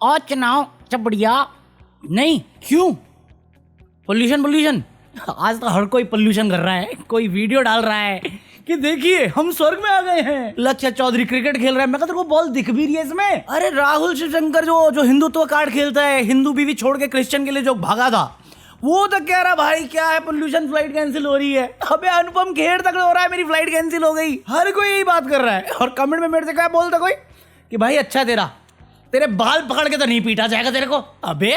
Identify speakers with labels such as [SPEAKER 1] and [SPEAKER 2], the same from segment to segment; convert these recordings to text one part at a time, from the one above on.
[SPEAKER 1] और चुनाव सब बढ़िया नहीं क्यों? पोल्यूशन आज तो हर कोई पोल्यूशन कर रहा है, कोई वीडियो डाल रहा है कि देखिए हम स्वर्ग में आ गए हैं। लक्ष्य चौधरी क्रिकेट खेल रहा है, मैं कहता को बॉल दिख भी रही है इसमें। अरे राहुल शिवशंकर जो हिंदुत्व कार्ड खेलता है, हिंदू बीवी छोड़ के क्रिश्चियन के लिए जो भागा था, वो तो कह रहा भाई क्या है पोल्यूशन, फ्लाइट कैंसिल हो रही है। अबे अनुपम खेर तक हो रहा है मेरी फ्लाइट कैंसिल हो गई। हर कोई यही बात कर रहा है और कमेंट में मेरे से क्या बोलता कोई कि भाई अच्छा तेरे बाल पकड़ के तो नहीं पीटा जाएगा तेरे को। अबे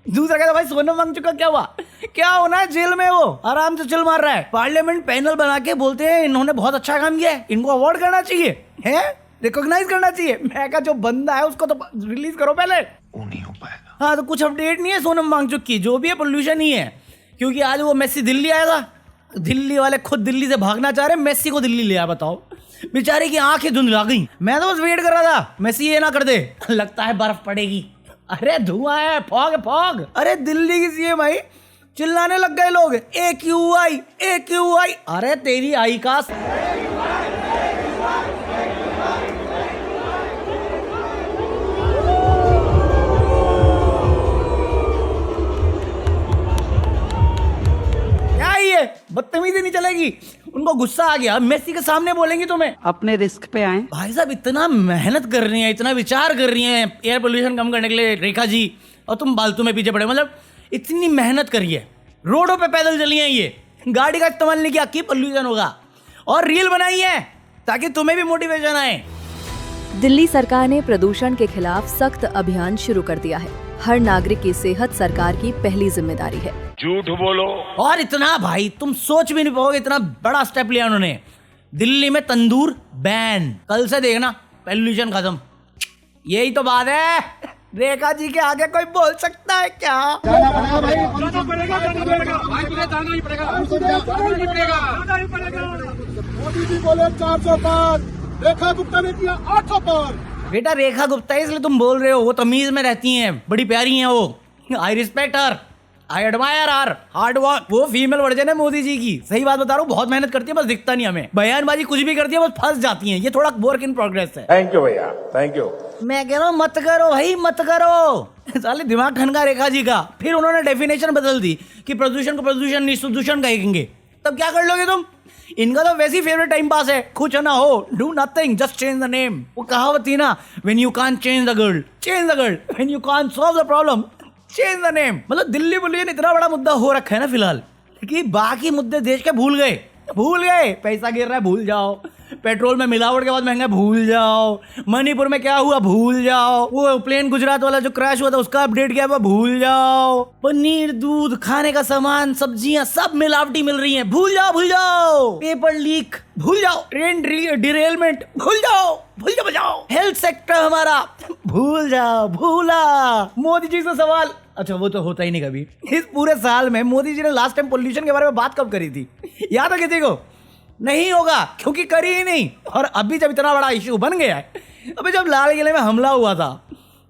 [SPEAKER 1] दूसरा कहता भाई सोनम वांगचुक का क्या हुआ? क्या होना है जेल में, वो आराम से चिल मार रहा है। पार्लियामेंट पैनल बना के बोलते हैं इन्होंने बहुत अच्छा काम किया है, इनको अवार्ड करना चाहिए, है रिकॉग्नाइज करना चाहिए। मैं कहा जो बंदा है उसको तो रिलीज करो पहले। वो नहीं हो पाएगा। हाँ तो कुछ अपडेट नहीं है सोनम वांगचुक की, जो भी है पोल्यूशन ही है। क्योंकि आज वो मेसी दिल्ली आया था, दिल्ली वाले खुद दिल्ली से भागना चाह रहे, मेसी को दिल्ली ले आया। बताओ बेचारे की आंखें धुंधला गई। मैं तो बस वेट कर रहा था मेसी ये ना कर दे, लगता है बर्फ पड़ेगी। अरे धुआं है, फॉग। अरे दिल्ली की सीएम आई, चिल्लाने लग गए लोग AQI। अरे तेरी आई का क्या ये बदतमीजी नहीं चलेगी। उनको गुस्सा आ गया, मेसी के सामने बोलेंगी तुम्हें।
[SPEAKER 2] अपने रिस्क पे आए।
[SPEAKER 1] भाई साहब इतना मेहनत कर रही हैं, इतना विचार कर रही हैं एयर पोल्यूशन कम करने के लिए रेखा जी, और तुम फालतू में पीछे पड़े। मतलब इतनी मेहनत करी है, रोडों पे पैदल चली हैं, ये गाड़ी का इस्तेमाल नहीं किया कि पोल्यूशन होगा, और रील बनाई है ताकि तुम्हें भी मोटिवेशन आए।
[SPEAKER 3] दिल्ली सरकार ने प्रदूषण के खिलाफ सख्त अभियान शुरू कर दिया है। हर नागरिक की सेहत सरकार की पहली जिम्मेदारी है।
[SPEAKER 4] झूठ बोलो।
[SPEAKER 1] और इतना भाई तुम सोच भी नहीं पाओगे, इतना बड़ा स्टेप लिया उन्होंने। दिल्ली में तंदूर बैन, कल से देखना पोल्यूशन खत्म। यही तो बात है, रेखा जी के आगे कोई बोल सकता है क्या?
[SPEAKER 5] मोदी जी बोले 400 पार, रेखा गुप्ता ने किया 800 पार।
[SPEAKER 1] बेटा रेखा गुप्ता है इसलिए तुम बोल रहे हो, वो तमीज में रहती हैं, बड़ी प्यारी हैं वो। I respect her, I admire her hard work. वो फीमेल वर्जन है मोदी जी की, सही बात बता रहा हूँ, बहुत मेहनत करती है, बस दिखता नहीं हमें। बयानबाजी कुछ भी करती है, बस फंस जाती है। ये थोड़ा वर्क इन प्रोग्रेस है।
[SPEAKER 4] थैंक यू भैया, थैंक यू।
[SPEAKER 1] मैं कह रहा हूँ मत करो भाई, मत करो। साले दिमाग ठनका रेखा जी का। फिर उन्होंने डेफिनेशन बदल दी कि प्रदूषण को प्रदूषण नहीं सुदूषण कहेंगे, तब क्या कर लोगे तुम? इनका तो वैसे ही फेवरेट टाइम पास है, कुछ ना हो, do nothing, just change the name. वो कहावत थी ना, when you can't change the girl change the girl, when you can't solve the problem change the name. मतलब दिल्ली पोल्यूशन इतना बड़ा मुद्दा हो रखा है ना फिलहाल, कि बाकी मुद्दे देश के भूल गए। पैसा गिर रहा है भूल जाओ, पेट्रोल में मिलावट के बाद महंगा भूल जाओ, मणिपुर में क्या हुआ भूल जाओ, वो प्लेन गुजरात वाला जो क्रैश हुआ था उसका अपडेट क्या हुआ भूल जाओ, पनीर दूध खाने का सामान सब्जियां सब मिलावटी मिल रही हैं, भूल जाओ, पेपर लीक भूल जाओ, ट्रेन डिरेलमेंट भूल जाओ, हेल्थ सेक्टर हमारा भूला। मोदी जी से सवाल, अच्छा वो तो होता ही नहीं कभी। इस पूरे साल में मोदी जी ने लास्ट टाइम पोल्यूशन के बारे में बात कब करी थी? याद है किसी को? नहीं होगा, क्योंकि करी ही नहीं। और अभी जब इतना बड़ा इश्यू बन गया है, अभी जब लाल किले में हमला हुआ था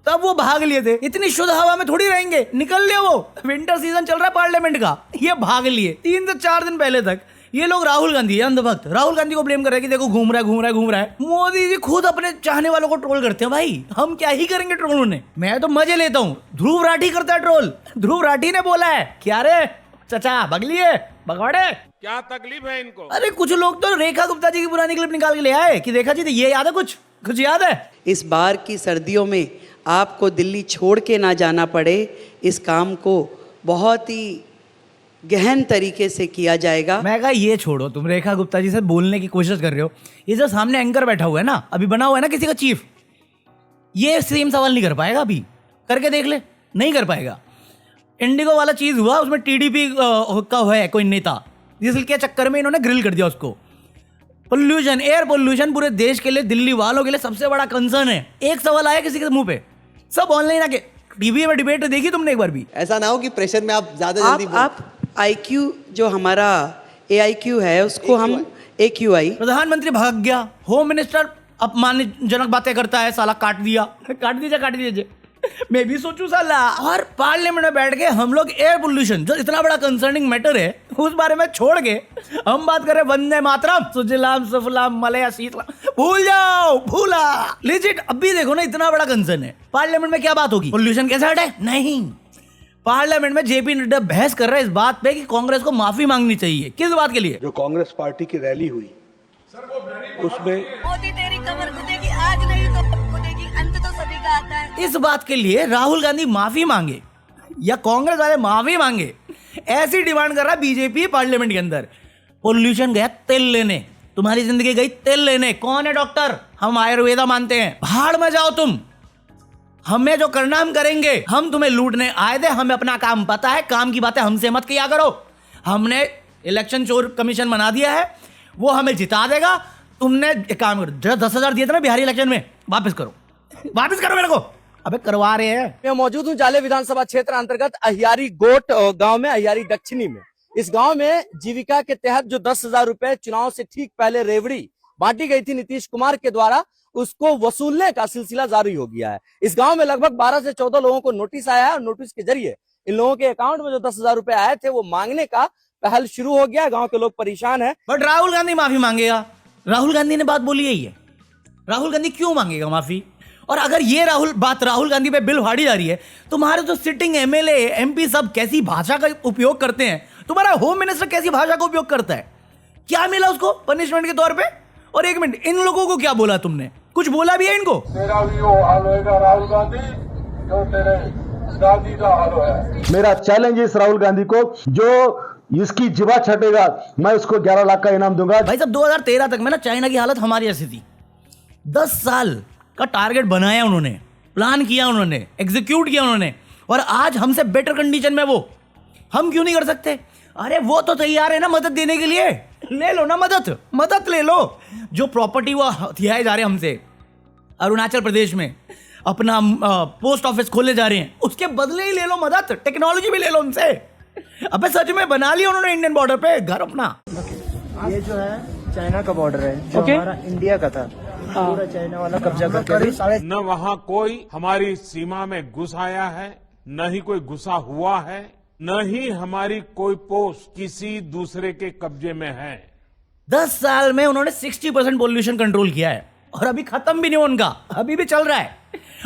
[SPEAKER 1] तब वो भाग लिए थे। इतनी शुद्ध हवा में थोड़ी रहेंगे, निकल लिए वो। विंटर सीजन चल रहा है पार्लियामेंट का, ये भाग लिए 3 से 4 दिन पहले तक। ये लोग राहुल गांधी अंधभक्त राहुल गांधी को ब्लेम कर रहे हैं कि देखो घूम रहा है। मोदी जी खुद अपने चाहने वालों को ट्रोल करते हैं। भाई हम क्या ही करेंगे ट्रोल उन्हें, मैं तो मजे लेता हूँ। ध्रुव राठी करता है ट्रोल, ध्रुव राठी ने बोला है क्या रे चचा बगलिए भगवाड़े,
[SPEAKER 4] क्या तकलीफ है इनको?
[SPEAKER 1] अरे कुछ लोग तो रेखा गुप्ता जी की पुरानी क्लिप निकाल के ले आए कि रेखा जी ये याद है, कुछ याद है?
[SPEAKER 2] इस बार की सर्दियों में आपको दिल्ली छोड़ के ना जाना पड़े, इस काम को बहुत ही गहन तरीके से किया जाएगा।
[SPEAKER 1] मैं कहा ये छोड़ो, तुम रेखा गुप्ता जी से बोलने की कोशिश कर रहे हो। ये जो सामने एंकर बैठा हुआ है ना, अभी बना हुआ है ना किसी का चीफ, ये सेम सवाल नहीं कर पाएगा। अभी करके देख ले, नहीं कर पाएगा। इंडिगो वाला चीज हुआ, उसमें टीडीपी का है कोई नेता, जिसके चक्कर में इन्होंने ग्रिल कर दिया उसको। पोल्यूशन, एयर पोल्यूशन पूरे देश के लिए, दिल्ली वालों के लिए सबसे बड़ा कंसर्न है। एक सवाल आया किसी के मुंह पे, सब ऑनलाइन आके टीवी में डिबेट देखी तुमने एक बार भी?
[SPEAKER 6] ऐसा ना हो कि प्रेशर में आप ज्यादा जल्दी
[SPEAKER 2] आप IQ जो हमारा AIQ है उसको हम AQI।
[SPEAKER 1] प्रधानमंत्री भाग गया, होम मिनिस्टर अपमानजनक बातें करता है, साला काट दीजिए। मैं भी सोचूं साला। और पार्लियामेंट में बैठ के हम लोग एयर पोल्यूशन जो इतना बड़ा कंसर्निंग मैटर है उस बारे में छोड़ के हम बात करें वंदे मातरम, सुजलाम सुफलाम मलया शीतलाम, भूल जाओ, भूला। लेजिट अभी देखो ना, इतना बड़ा कंसर्न है, पार्लियामेंट में क्या बात होगी? पोल्यूशन कैसे हटे? नहीं। पार्लियामेंट में जेपी नड्डा बहस कर रहा है इस बात पे कि कांग्रेस को माफी मांगनी चाहिए। किस बात के लिए?
[SPEAKER 5] जो कांग्रेस पार्टी की रैली हुई उसमें
[SPEAKER 7] मोदी तेरी कमर खुदेगी, आज नहीं तो खुदेगी, अंत तो सभी का आता है।
[SPEAKER 1] इस बात के लिए राहुल गांधी माफी मांगे या कांग्रेस वाले माफी मांगे, ऐसी डिमांड कर रहा है बीजेपी पार्लियामेंट के अंदर। पोल्यूशन गया तेल लेने, तुम्हारी जिंदगी गई तेल लेने। कौन है डॉक्टर? हम आयुर्वेदा मानते हैं। भाड़ में जाओ तुम, हमें जो करना हम करेंगे। हम तुम्हें लूटने आए थे, हमें अपना काम पता है, काम की बातें हमसे मत किया करो। हमने इलेक्शन चोर कमीशन बना दिया है, वो हमें जिता देगा। तुमने एक काम करो, जो 10,000 दिए थे ना बिहारी इलेक्शन में, वापस करो, वापस करो मेरे को। अबे करवा रहे हैं।
[SPEAKER 8] मैं मौजूद हूँ जाले विधानसभा क्षेत्र अंतर्गत अहियारी गोट गांव में, अहियारी दक्षिणी में। इस गांव में जीविका के तहत जो 10,000 रुपए चुनाव से ठीक पहले रेवड़ी बांटी गई थी नीतीश कुमार के द्वारा, उसको वसूलने का सिलसिला जारी हो गया है। इस गांव में लगभग 12 से 14 लोगों को नोटिस आया है और नोटिस के जरिए इन लोगों के अकाउंट में जो 10,000 रुपए आए थे वो मांगने का पहल शुरू हो गया। गांव के लोग परेशान हैं।
[SPEAKER 1] बट राहुल गांधी माफी मांगेगा? राहुल गांधी ने बात बोली है, राहुल गांधी क्यों मांगेगा माफी? और अगर ये राहुल गांधी पे बिल फाड़ी जा रही है, तुम्हारे जो सिटिंग एमएलए एमपी सब कैसी भाषा का उपयोग करते हैं, तुम्हारा होम मिनिस्टर कैसी भाषा का उपयोग करता है, क्या मिला उसको पनिशमेंट के तौर पे? और एक मिनट, इन लोगों को क्या बोला तुमने? कुछ बोला भी है इनको?
[SPEAKER 5] तेरा भी वो हाल होएगा राहुल गांधी जो तेरे दादी का हाल है।
[SPEAKER 9] मेरा चैलेंज है इस राहुल गांधी को, जो इसकी जीवा छटेगा मैं उसको 11 लाख का इनाम दूंगा।
[SPEAKER 1] भाई साहब 2013 तक में ना चाइना की हालत हमारी ऐसी थी। 10 साल का टारगेट बनाया उन्होंने, प्लान किया उन्होंने, एग्जीक्यूट किया उन्होंने, और आज हमसे बेटर कंडीशन में वो। हम क्यों नहीं कर सकते? अरे वो तो तैयार है ना मदद देने के लिए, ले लो ना मदद ले लो। जो प्रॉपर्टी वो हथियाए जा रहे हैं हमसे, अरुणाचल प्रदेश में अपना पोस्ट ऑफिस खोले जा रहे हैं, उसके बदले ही ले लो मदद, टेक्नोलॉजी भी ले लो उनसे। अबे सच में बना लिया उन्होंने इंडियन बॉर्डर पे घर अपना।
[SPEAKER 10] ये जो है चाइना का बॉर्डर है, जो हमारा इंडिया का था, पूरा चाइना वाला कब्जा करके
[SPEAKER 4] न वहाँ कोई हमारी सीमा में घुस आया है, न ही कोई घुसा हुआ है, न ही हमारी कोई पोस्ट किसी दूसरे के कब्जे में है।
[SPEAKER 1] 10 साल में उन्होंने 60% पॉल्यूशन कंट्रोल किया है और अभी खत्म भी नहीं हुआ उनका, अभी भी चल रहा है।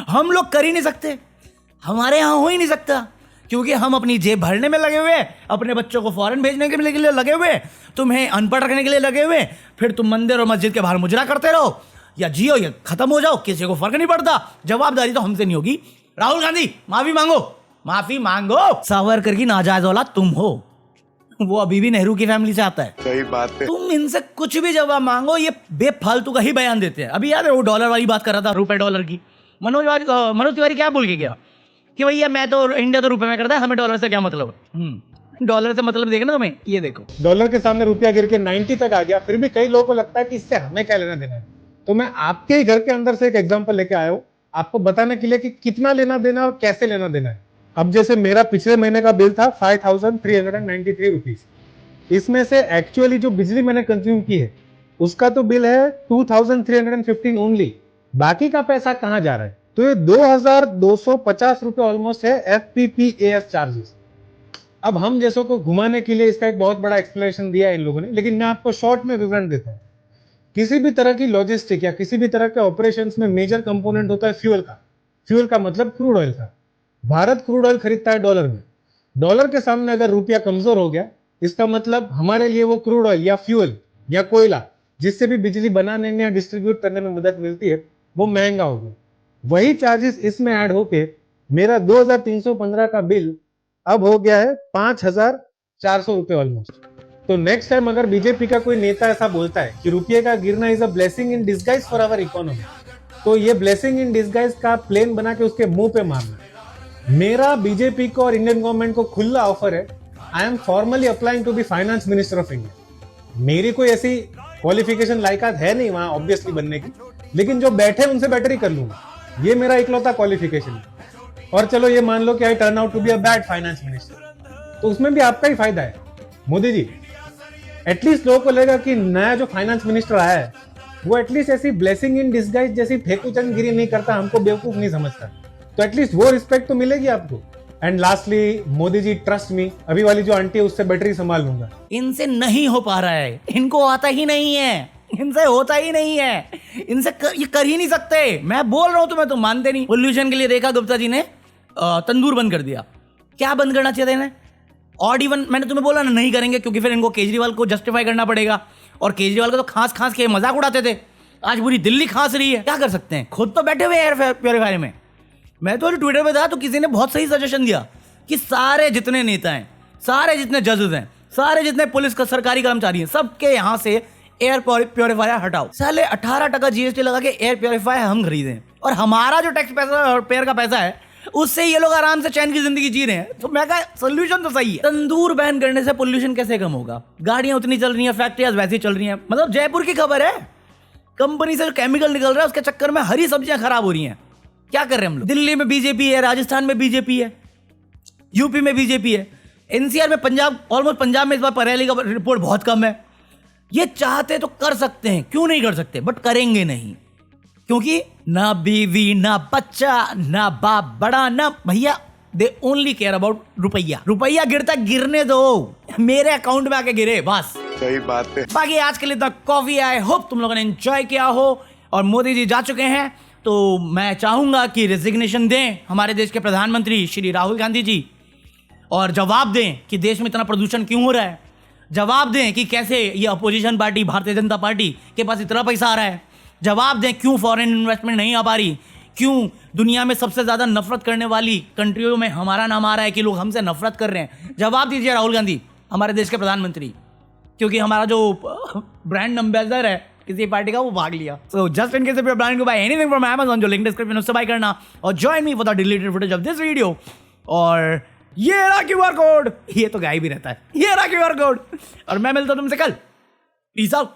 [SPEAKER 1] हम लोग कर ही नहीं सकते, हमारे यहाँ हो ही नहीं सकता, क्योंकि हम अपनी जेब भरने में लगे हुए हैं, अपने बच्चों को फॉरेन भेजने के लिए लगे हुए हैं, तुम्हें अनपढ़ रखने के लिए लगे हुए हैं, फिर तुम मंदिर और मस्जिद के बाहर मुजरा करते रहो, या जियो या खत्म हो जाओ, किसी को फर्क नहीं पड़ता। जवाबदारी तो हमसे नहीं होगी। राहुल गांधी माफी मांगो। सावरकर की नाजायज औलाद तुम हो, वो अभी भी नेहरू की फैमिली से आता है।
[SPEAKER 5] सही बात है।
[SPEAKER 1] तुम इनसे कुछ भी जवाब मांगो, ये बेफालतू का ही बयान देते हैं। अभी याद है वो डॉलर वाली बात कर रहा था, रुपए डॉलर की। मनोज तिवारी क्या बोल के गया कि भैया मैं तो इंडिया तो रुपए में करता है, हमें डॉलर से क्या मतलब? डॉलर से मतलब देखना तुम्हें, ये देखो
[SPEAKER 11] डॉलर के सामने रुपया गिर के 90 तक आ गया, फिर भी कई लोगों को लगता है कि इससे हमें क्या लेना देना है। तो मैं आपके ही घर के अंदर से एक एग्जांपल लेके आया हूँ, आपको बताने के लिए कि कितना लेना देना और कैसे लेना देना है। अब जैसे मेरा पिछले महीने का बिल था 5,393 रुपीज, इसमें से एक्चुअली जो बिजली मैंने कंज्यूम की है उसका तो बिल है 2,315 ओनली, बाकी का पैसा कहाँ जा रहा है? तो ये 2,250 रुपए ऑलमोस्ट है FPPAS चार्जेस। अब हम जैसों को घुमाने के लिए इसका एक बहुत बड़ा एक्सप्लेनेशन दिया है इन लोगों ने, लेकिन मैं आपको शॉर्ट में विवरण देता हूँ। किसी भी तरह की लॉजिस्टिक या किसी भी तरह के ऑपरेशंस में मेजर कंपोनेंट होता है फ्यूल का मतलब क्रूड ऑयल का। भारत क्रूड ऑयल खरीदता है डॉलर में, डॉलर के सामने अगर रुपया कमजोर हो गया, इसका मतलब हमारे लिए वो क्रूड ऑयल या फ्यूल या कोयला जिससे भी बिजली बनाने में या डिस्ट्रीब्यूट करने में मदद मिलती है वो महंगा हो गया। वही चार्जेस इसमें ऐड होके मेरा 2,315 का बिल अब हो गया है 5,400 रुपए ऑलमोस्ट। तो नेक्स्ट टाइम अगर बीजेपी का कोई नेता ऐसा बोलता है कि रुपये का गिरना is a blessing in disguise for our economy, तो ये ब्लेसिंग इन डिस्गाइज का प्लेन बना के उसके मुंह पे मारना। मेरा बीजेपी को और इंडियन गवर्नमेंट को खुला ऑफर है, I am formally applying to be finance minister of India. मेरी कोई ऐसी क्वालिफिकेशन लायकात है नहीं वहां ऑब्वियसली बनने की, लेकिन जो बैठे उनसे बेटर ही कर लूंगा, ये मेरा इकलौता क्वालिफिकेशन है। और चलो ये मान लो कि I turn out to be a bad finance minister, तो उसमें भी आपका ही फायदा है। मोदी जी, एटलीस्ट लोगों को लगेगा कि नया जो फाइनेंस मिनिस्टर आया है वो एटलीस्ट ऐसी ब्लेसिंग इन डिस्गाइज जैसी फेकूचंदगिरी नहीं करता, हमको बेवकूफ नहीं समझता। तो एटलीस्ट वो रिस्पेक्ट तो मिलेगी आपको। And lastly, Modi ji trust me, अभी वाली जो आंटी है उससे बैटरी संभाल लूंगा।
[SPEAKER 1] इनसे नहीं हो पा रहा है, इनको आता ही नहीं है, इनसे होता ही नहीं है, ये कर ही नहीं सकते। मैं बोल रहा हूं तुम्हें, तुम मानते नहीं। पोल्यूशन के लिए रेखा गुप्ता जी ने तंदूर बंद कर दिया। क्या बंद करना चाहिए इन्हें? ऑड इवन मैंने तुम्हें बोला ना, नहीं करेंगे क्योंकि फिर इनको केजरीवाल को जस्टिफाई करना पड़ेगा, और केजरीवाल का तो खांस खांस के मजाक उड़ाते थे। आज पूरी दिल्ली खांस रही है, क्या कर सकते हैं? खुद तो बैठे हुए एयर प्योरीफायर में। मैं तो ट्विटर पे था तो किसी ने बहुत सही सजेशन दिया कि सारे जितने नेता हैं, सारे जितने जजेस हैं, सारे जितने पुलिस का सरकारी कर्मचारी हैं, सबके यहाँ से एयर प्योरीफायर हटाओ। साले 18% जीएसटी लगा के एयर प्योरीफायर हम खरीदें, और हमारा जो टैक्स पैसा और पेयर का पैसा है उससे ये लोग आराम से चैन की जिंदगी जी रहे हैं। तो मैं कहा सोल्यूशन तो सही है। तंदूर बैन करने से पोल्यूशन कैसे कम होगा? गाड़ियां उतनी चल रही हैं, फैक्ट्रियां वैसी चल रही हैं। मतलब जयपुर की खबर है, कंपनी से जो केमिकल निकल रहा है उसके चक्कर में हरी सब्जियां खराब हो रही हैं। क्या कर रहे हैं हम लोग? दिल्ली में बीजेपी है, राजस्थान में बीजेपी है, यूपी में बीजेपी है, एनसीआर में पंजाब, ऑलमोस्ट पंजाब में इस बार परेली का रिपोर्ट बहुत कम है। ये चाहते तो कर सकते हैं, क्यों नहीं कर सकते? बट करेंगे नहीं, क्योंकि ना बीवी, ना बच्चा, ना बाप बड़ा, ना भैया, दे ओनली केयर अबाउट रुपया। रुपया गिरता गिरने दो, मेरे अकाउंट में आके गिरे, बस।
[SPEAKER 6] सही बात है।
[SPEAKER 1] बाकी आज के लिए इतना कॉफी। आई होप तुम लोगों ने एंजॉय किया हो। और मोदी जी जा चुके हैं, तो मैं चाहूंगा कि रेजिग्नेशन दें हमारे देश के प्रधानमंत्री श्री राहुल गांधी जी, और जवाब दें कि देश में इतना प्रदूषण क्यों हो रहा है। जवाब दें कि कैसे ये opposition party Bharatiya Janata party के पास इतना पैसा आ रहा है। जवाब दें क्यों फॉरेन इन्वेस्टमेंट नहीं आ पा रही, क्यों दुनिया में सबसे ज़्यादा नफरत करने वाली कंट्रियों में हमारा नाम आ रहा है कि लोग हमसे नफरत कर रहे हैं। जवाब दीजिए राहुल गांधी, हमारे देश के प्रधानमंत्री, क्योंकि हमारा जो ब्रांड एम्बेसडर है किसी पार्टी का, वो भाग लिया। So just in case if you are planning to buy anything from Amazon, जो लिंक डिस्क्रिप्शन उससे बाय करना, और join me for the deleted footage of this video. और ये रहा QR कोड, ये तो गायब ही रहता है, ये रहा QR कोड। और मैं मिलता हूं तुमसे कल। Peace out.